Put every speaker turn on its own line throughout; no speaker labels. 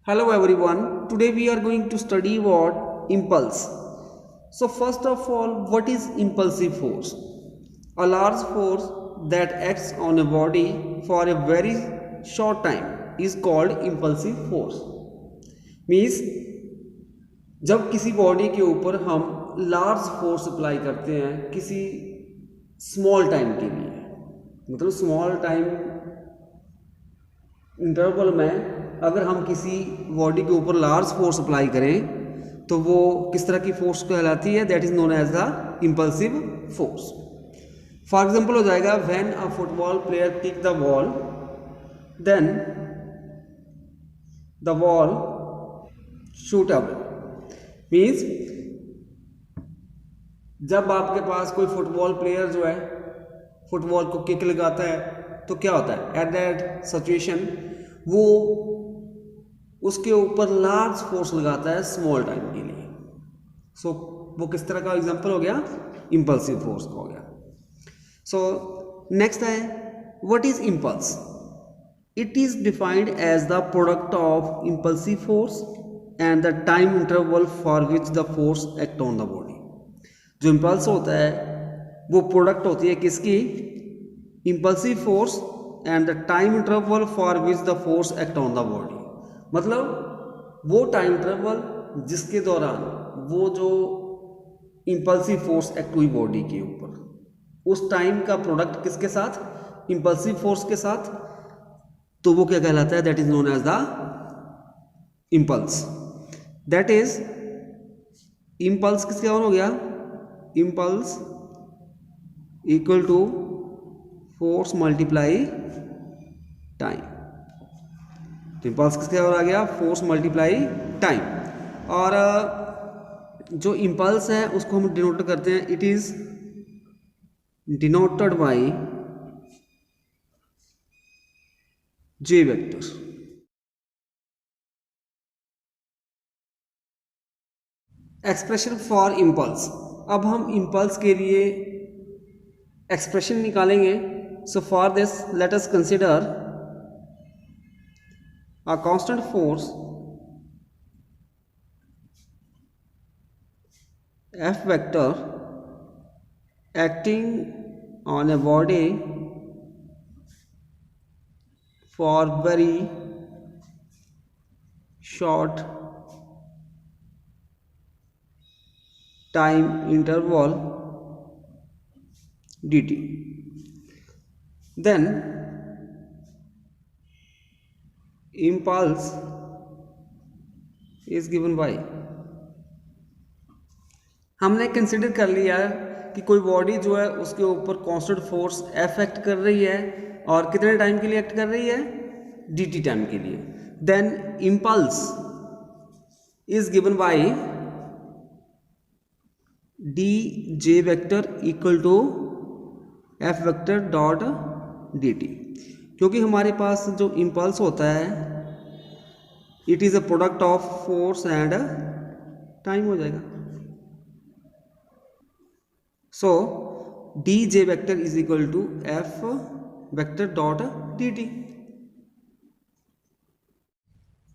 Hello everyone, today we are going to study what impulse. So first of all, what is impulsive force? A large force that acts on a body for a very short time is called impulsive force. Means जब किसी body के ऊपर हम large force apply करते हैं किसी small time के लिए, मतलब स्मॉल टाइम इंटरवल में अगर हम किसी बॉडी के ऊपर लार्ज फोर्स अप्लाई करें तो वो किस तरह की फोर्स कहलाती है? That is known as the impulsive force. For example हो जाएगा when a football player kick the ball then the ball shoot away. Means जब आपके पास कोई फुटबॉल प्लेयर जो है फुटबॉल को किक लगाता है तो क्या होता है? एट दैट सिचुएशन वो उसके ऊपर लार्ज फोर्स लगाता है स्मॉल टाइम के लिए. सो वो किस तरह का एग्जांपल हो गया? इंपल्सिव फोर्स का हो गया. सो नेक्स्ट है what is impulse. It is defined as the product of impulsive force and the time interval for which the force act on the body. जो इंपल्स होता है वो प्रोडक्ट होती है किसकी? Impulsive force and the time interval for which the force act on the body. मतलब वो time interval जिसके दौरान वो जो इंपल्सिव फोर्स एक्ट हुई बॉडी के ऊपर, उस टाइम का प्रोडक्ट किसके साथ? इंपल्सिव फोर्स के साथ. तो वो क्या कहलाता है? That is known as the impulse. That is impulse किसके और हो गया? Impulse equal to force multiply time. तो इंपल्स किसके और आ गया? Force multiply time. और जो इंपल्स है उसको हम डिनोट करते हैं, it is denoted by J vector. Expression for impulse. अब हम इंपल्स के लिए एक्सप्रेशन निकालेंगे. So for this let us consider a constant force F vector acting on a body for very short time interval dt. Then impulse is given by, हमने consider कर लिया कि कोई बॉडी जो है उसके ऊपर कांस्टेंट फोर्स एफ एक्ट कर रही है और कितने टाइम के लिए एक्ट कर रही है? dt टाइम के लिए. Then impulse is given by dj vector equal to f vector dot dt. क्योंकि हमारे पास जो इंपल्स होता है it is a product of force and time हो जाएगा. So D J vector is equal to F vector dot D T.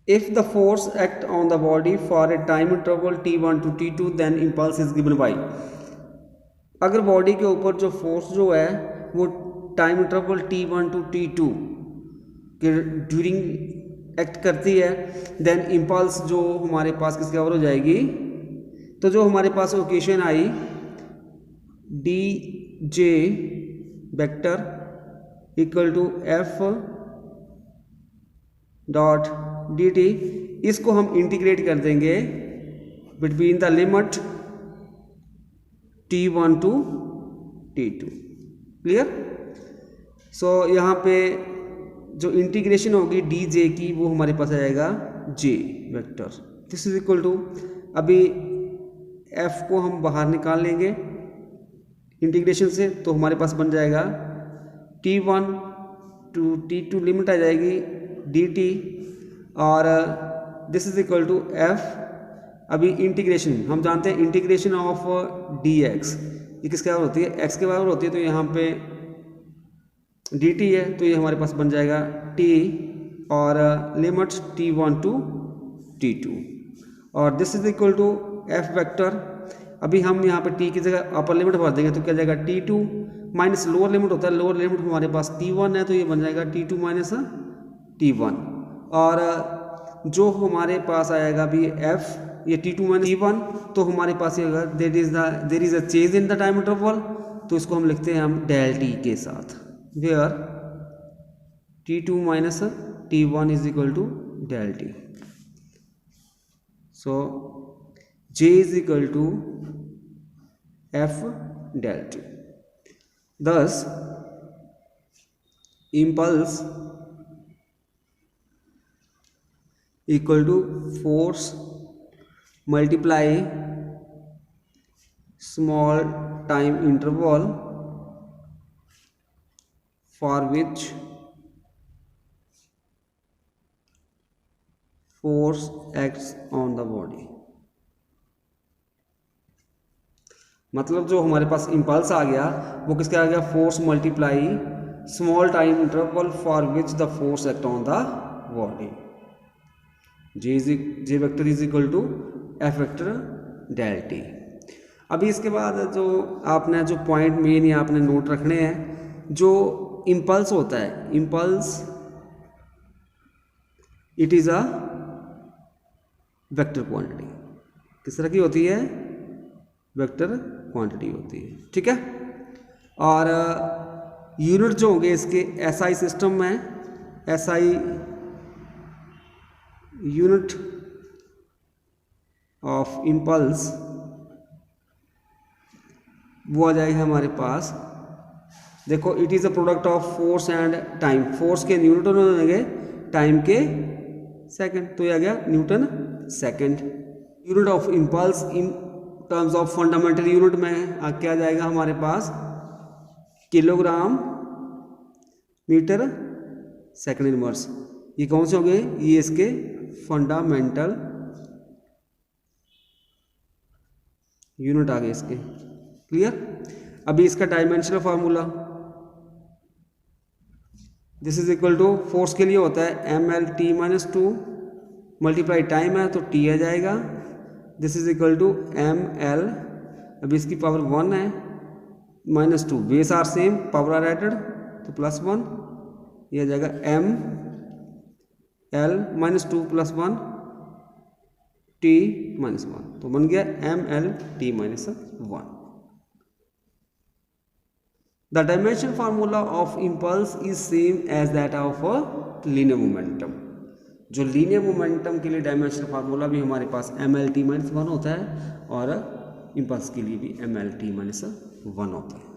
If the force act on the body for a time interval t1 to t2 then impulse is given by. अगर body के ऊपर जो force जो है वो time interval t1 to t2 के during act करती है देन इंपल्स जो हमारे पास किसके ओवर हो जाएगी? तो जो हमारे पास इक्वेशन आई D J vector equal to F dot D T, इसको हम इंटीग्रेट कर देंगे between the limit t1 to t2. Clear? So यहाँ पे जो इंटीग्रेशन होगी डी जे की वो हमारे पास आ जाएगा J vector. This is equal to, अभी एफ को हम बाहर निकाल लेंगे इंटीग्रेशन से तो हमारे पास बन जाएगा t1 टू t2 लिमिट आ जाएगी dt और this is equal to F. अभी इंटीग्रेशन हम जानते हैं इंटीग्रेशन ऑफ dx ये किसके बराबर होती है? x के बराबर होती है. तो यहाँ पे dt है तो ये हमारे पास बन जाएगा t और लिमिट t1 टू t2 और this is equal to F vector. अभी हम यहाँ पे t की जगह अपर लिमिट भर देंगे तो क्या जाएगा t2 माइनस लोअर लिमिट होता है, लोअर लिमिट हमारे पास t1 है तो ये बन जाएगा t2 माइनस t1 और जो हमारे पास आएगा अभी f ये t2 माइनस t1 तो हमारे पास ये होगा there is a change in the time interval तो इसको हम लिखते हैं हम डेल t के साथ where t2 minus t1 is equal to del t। So J is equal to F del t. Thus, impulse equal to force multiply small time interval for which force acts on the body। मतलब जो हमारे पास impulse आ गया वो किसका आ गया, force multiply small time interval for which the force act on the body. J vector is equal to F vector del T. अभी इसके बाद जो आपने जो पॉइंट मेन या आपने नोट रखने हैं, जो इम्पल्स होता है, impulse it is a vector quantity. किस तरह की होती है, वेक्टर क्वांटिटी होती है, ठीक है। और यूनिट जो होंगे इसके एसआई सिस्टम में, एसआई यूनिट ऑफ इम्पल्स वो आ जाएगा हमारे पास। देखो it is a product of force and time, force के न्यूटन होंगे, टाइम के सेकंड, तो ये आ गया Newton second. Unit of impulse in terms of fundamental unit में क्या जाएगा हमारे पास, किलोग्राम मीटर सेकंड इनवर्स। ये कौन से हो गए, ये इसके फंडामेंटल यूनिट आ गए इसके, क्लियर। अभी इसका dimensional formula, this is equal to force के लिए होता है M L T minus two multiply time है तो टी आ जाएगा, this is equal to M L, अभी इसकी पावर 1 है minus two, base are same, power are added तो प्लस 1, ये आ जाएगा M L minus two plus 1 T minus 1, तो बन गया M L T minus 1। The dimension formula of impulse is same as that of a linear momentum। जो linear momentum के लिए डायमेंशनल फार्मूला भी हमारे पास एम एल टी माइनस 1 होता है और इम्पल्स के लिए भी एम एल टी माइनस 1 होता है।